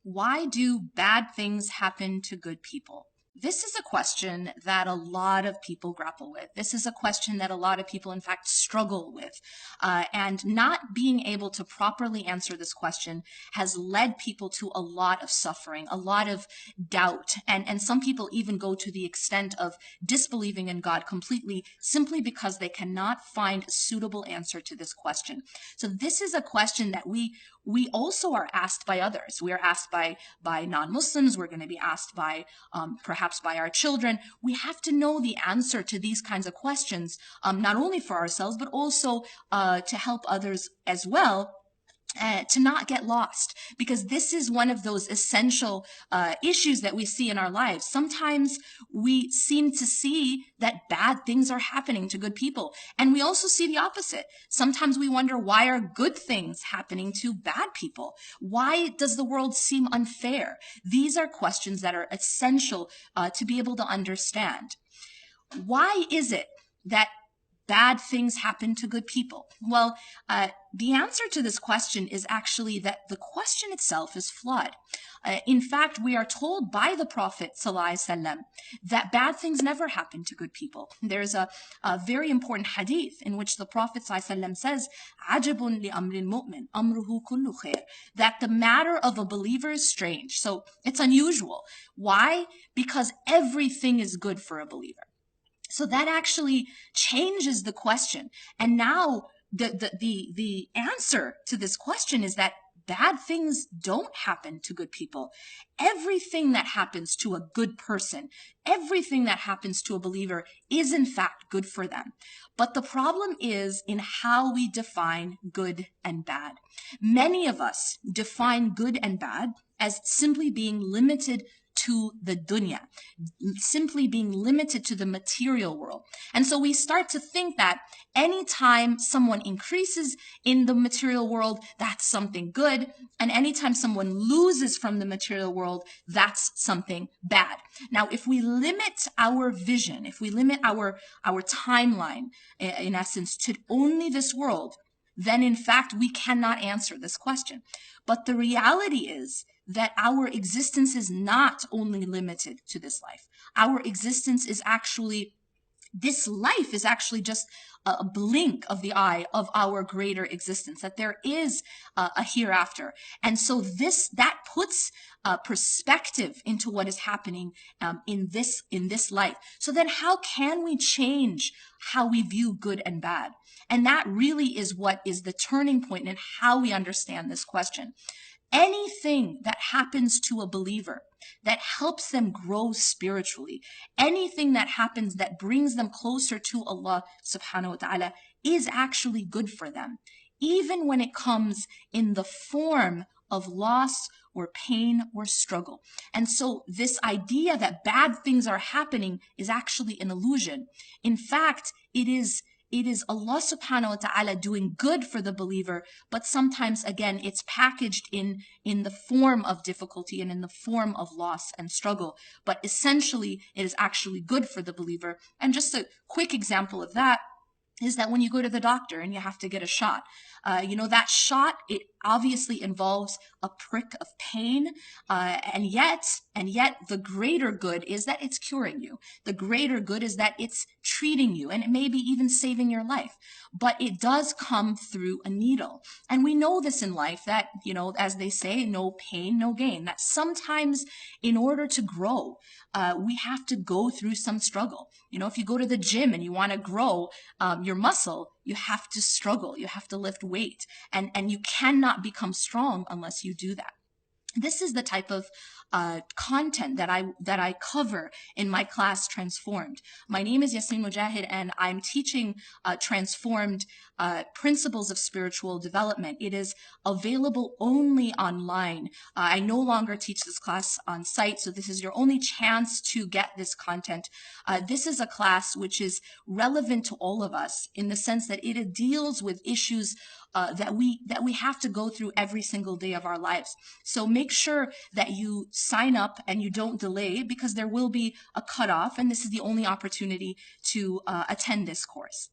Why do bad things happen to good people? This is a question that a lot of people grapple with. This is a question that a lot of people, in fact, struggle with. And not being able to properly answer this question has led people to a lot of suffering, a lot of doubt. And some people even go to the extent of disbelieving in God completely simply because they cannot find a suitable answer to this question. So this is a question that we also are asked by others. We are asked by non-Muslims. We're going to be asked by perhaps by our children. We have to know the answer to these kinds of questions, not only for ourselves, but also to help others as well. To not get lost, because this is one of those essential issues that we see in our lives. Sometimes we seem to see that bad things are happening to good people, and we also see the opposite. Sometimes we wonder, why are good things happening to bad people? Why does the world seem unfair? These are questions that are essential to be able to understand. Why is it that bad things happen to good people? Well, the answer to this question is actually that the question itself is flawed. In fact, we are told by the Prophet ﷺ that bad things never happen to good people. There's a very important hadith in which the Prophet ﷺ says, عَجَبٌ لِأَمْرِ الْمُؤْمِنِ أَمْرُهُ كُلُّ خَيْرٍ, that the matter of a believer is strange. So it's unusual. Why? Because everything is good for a believer. So that actually changes the question. And now the answer to this question is that bad things don't happen to good people. Everything that happens to a good person, everything that happens to a believer is in fact good for them. But the problem is in how we define good and bad. Many of us define good and bad as simply being limited to the dunya, simply being limited to the material world. And so we start to think that anytime someone increases in the material world, that's something good. And anytime someone loses from the material world, that's something bad. Now, if we limit our vision, if we limit our timeline, in essence, to only this world, then in fact, we cannot answer this question. But the reality is that our existence is not only limited to this life. Our existence is actually, this life is actually just a blink of the eye of our greater existence, that there is a hereafter. And so that puts perspective into what is happening in this life. So then how can we change how we view good and bad? And that really is what is the turning point in how we understand this question. Anything that happens to a believer that helps them grow spiritually, anything that happens that brings them closer to Allah subhanahu wa ta'ala is actually good for them, even when it comes in the form of loss or pain or struggle. And so this idea that bad things are happening is actually an illusion. In fact, it is Allah subhanahu wa ta'ala doing good for the believer, but sometimes, again, it's packaged in the form of difficulty and in the form of loss and struggle. But essentially, it is actually good for the believer. And just a quick example of that is that when you go to the doctor and you have to get a shot, that shot, it obviously involves a prick of pain, and yet the greater good is that it's curing you. The greater good is that it's treating you, and it may be even saving your life. But it does come through a needle. And we know this in life that, as they say, no pain, no gain. That sometimes in order to grow, we have to go through some struggle. If you go to the gym and you want to grow your muscle, you have to struggle. You have to lift weight. And you cannot become strong unless you do that. This is the type of content that I cover in my class, Transformed. My name is Yasmeen Mogahed, and I'm teaching Transformed Principles of Spiritual Development. It is available only online. I no longer teach this class on site, so this is your only chance to get this content. This is a class which is relevant to all of us in the sense that it deals with issues that we have to go through every single day of our lives. So make sure that you sign up and you don't delay, because there will be a cutoff, and this is the only opportunity to attend this course.